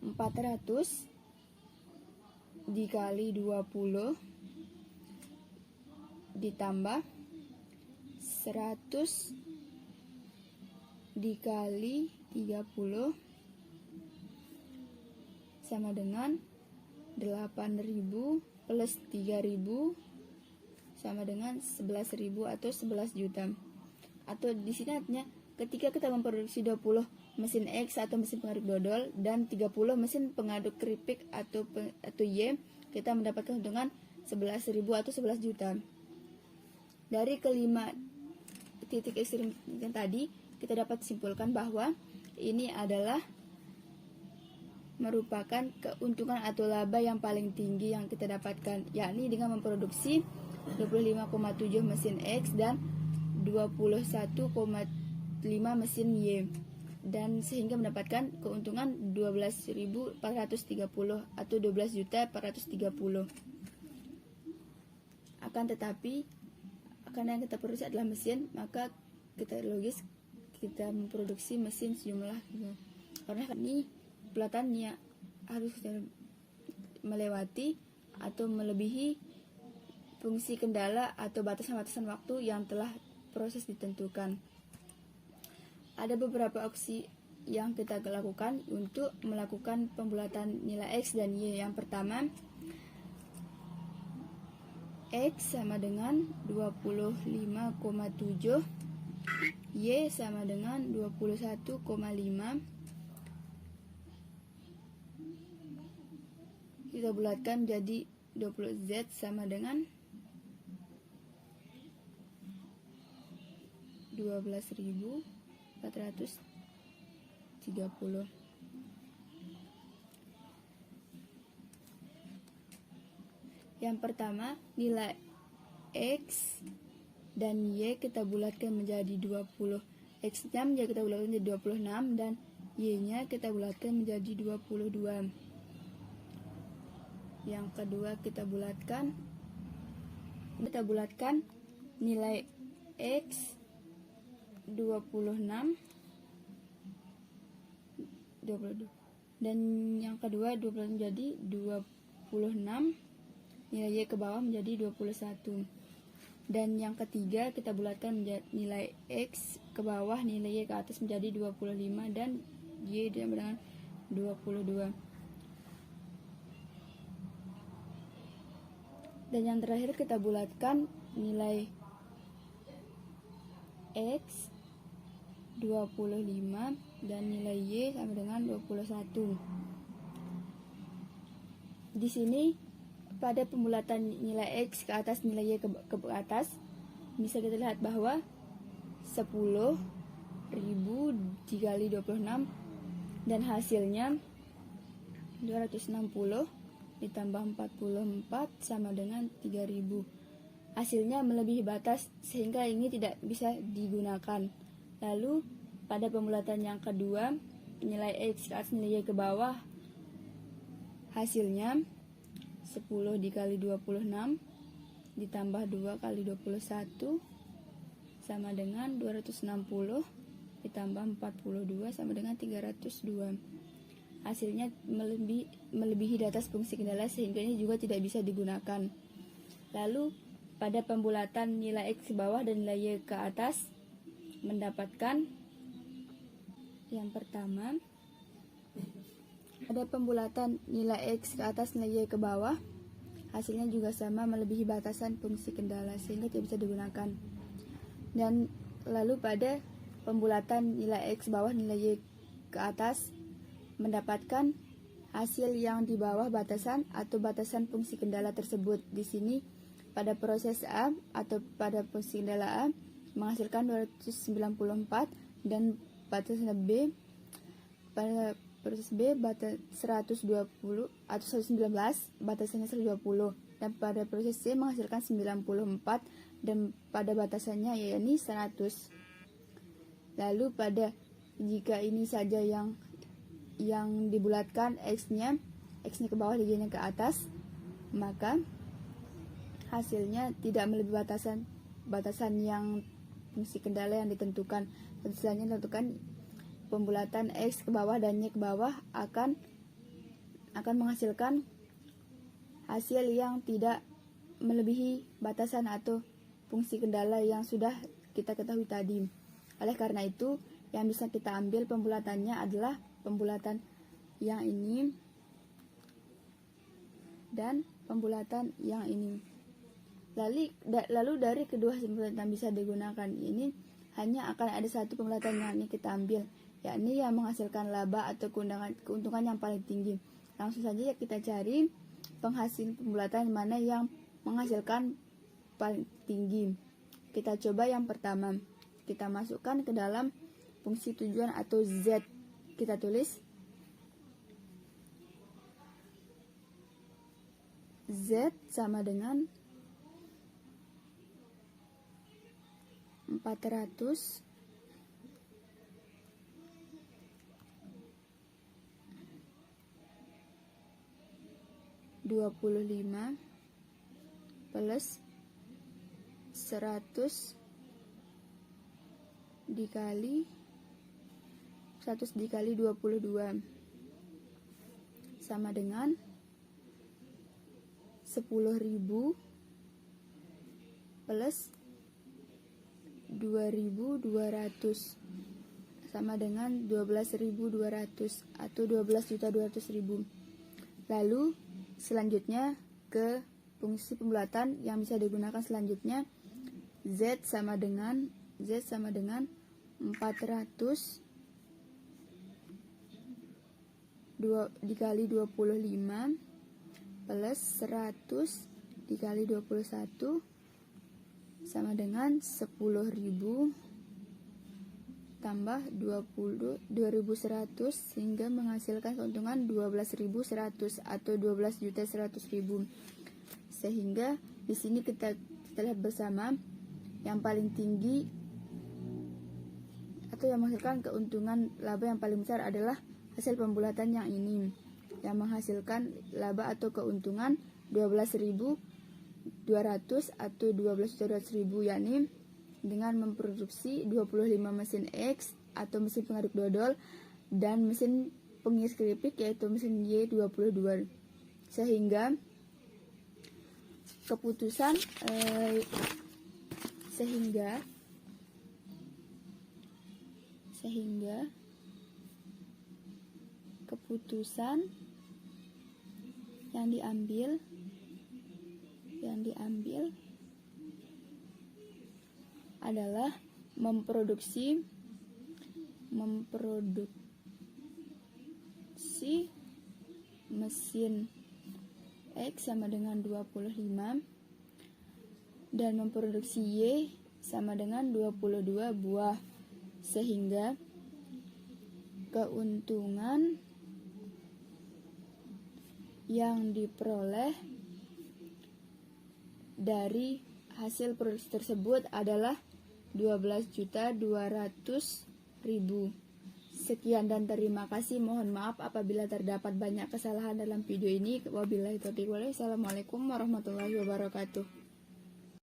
400 dikali 20 ditambah 100 dikali 30 sama dengan 8.000 plus 3.000 sama dengan 11.000 atau 11 juta. Atau di sini artinya ketika kita memproduksi 20 mesin X atau mesin pengaduk dodol dan 30 mesin pengaduk keripik atau Y, kita mendapatkan keuntungan 11.000 atau 11 juta. Dari kelima titik ekstrim yang tadi, kita dapat simpulkan bahwa ini adalah merupakan keuntungan atau laba yang paling tinggi yang kita dapatkan, yakni dengan memproduksi 25,7 mesin X dan 21,5 mesin Y, dan sehingga mendapatkan keuntungan 12.430 atau 12.430. Akan tetapi karena yang kita produksi adalah mesin, maka kita logis kita memproduksi mesin sejumlah karena ini pelatannya harus melewati atau melebihi fungsi kendala atau batasan-batasan waktu yang telah proses ditentukan. Ada beberapa opsi yang kita lakukan untuk melakukan pembulatan nilai X dan Y. Yang pertama, X sama dengan 25,7, Y sama dengan 21,5, kita bulatkan jadi 20Z sama dengan 12.430. Yang pertama, nilai X dan Y kita bulatkan menjadi 20. X-nya kita bulatkan menjadi 26 dan Y-nya kita bulatkan menjadi 22. Yang kedua kita bulatkan nilai X 22 dan yang kedua 20 menjadi 26, nilai Y ke bawah menjadi 21. Dan yang ketiga kita bulatkan menjadi nilai X ke bawah, nilai Y ke atas menjadi 25 dan Y dengan 22. Dan yang terakhir kita bulatkan nilai X 25 dan nilai Y sama dengan 21. Di sini pada pembulatan nilai X ke atas, nilai Y ke atas, bisa kita lihat bahwa 10.000 dikali 26 dan hasilnya 260 ditambah 44 sama dengan 3.000. Hasilnya melebihi batas sehingga ini tidak bisa digunakan. Lalu pada pembulatan yang kedua, nilai X ke atas, nilai Y ke bawah, hasilnya 10 dikali 26 ditambah 2 kali 21 sama dengan 260 ditambah 42 sama dengan 302. Hasilnya melebihi batas fungsi kendala sehingga ini juga tidak bisa digunakan. Lalu pada pembulatan nilai X ke bawah dan nilai Y ke atas mendapatkan yang pertama, pada pembulatan nilai X ke atas, nilai Y ke bawah, hasilnya juga sama melebihi batasan fungsi kendala sehingga tidak bisa digunakan. Dan lalu pada pembulatan nilai X ke bawah, nilai Y ke atas mendapatkan hasil yang di bawah batasan atau batasan fungsi kendala tersebut. Di sini pada proses A atau pada fungsi kendala A menghasilkan 294 dan batasan B pada proses B batas 120 atau 119, batasannya 120, dan pada proses C menghasilkan 94 dan pada batasannya yakni 100. Lalu pada jika ini saja yang dibulatkan X-nya ke bawah dan Y-nya ke atas, maka hasilnya tidak melebihi batasan yang fungsi kendala yang ditentukan. Selanjutnya tentukan pembulatan X ke bawah dan Y ke bawah akan akan menghasilkan hasil yang tidak melebihi batasan atau fungsi kendala yang sudah kita ketahui tadi. Oleh karena itu, yang bisa kita ambil pembulatannya adalah pembulatan yang ini dan pembulatan yang ini. Lalu dari kedua pembulatan yang bisa digunakan ini hanya akan ada satu pembulatan yang ini kita ambil, yakni yang menghasilkan laba atau keuntungan yang paling tinggi. Langsung saja kita cari penghasil pembulatan mana yang menghasilkan paling tinggi. Kita coba yang pertama. Kita masukkan ke dalam fungsi tujuan atau Z. Kita tulis Z sama dengan 400 25 plus 100 dikali 22 sama dengan 10.000 plus 2.200 sama dengan 12.200 atau 12.200.000. Lalu selanjutnya ke fungsi pembulatan yang bisa digunakan selanjutnya, Z sama dengan 400 dikali 25 plus 100 dikali 21 sama dengan 10.000 tambah 2.100 sehingga menghasilkan keuntungan 12.100 atau 12.100.000. Sehingga di sini kita lihat bersama yang paling tinggi atau yang menghasilkan keuntungan laba yang paling besar adalah hasil pembulatan yang ini, yang menghasilkan laba atau keuntungan 12.200 atau 12.200.000, yakni dengan memproduksi 25 mesin X atau mesin pengaduk dodol dan mesin pengiris keripik yaitu mesin Y22. Sehingga keputusan keputusan yang diambil adalah memproduksi mesin X sama dengan 25 dan memproduksi Y sama dengan 22 buah, sehingga keuntungan yang diperoleh dari hasil produksi tersebut adalah 12.200.000. Sekian dan terima kasih. Mohon maaf apabila terdapat banyak kesalahan dalam video ini. Wabillahi taufiq wal hidayah. Assalamualaikum warahmatullahi wabarakatuh.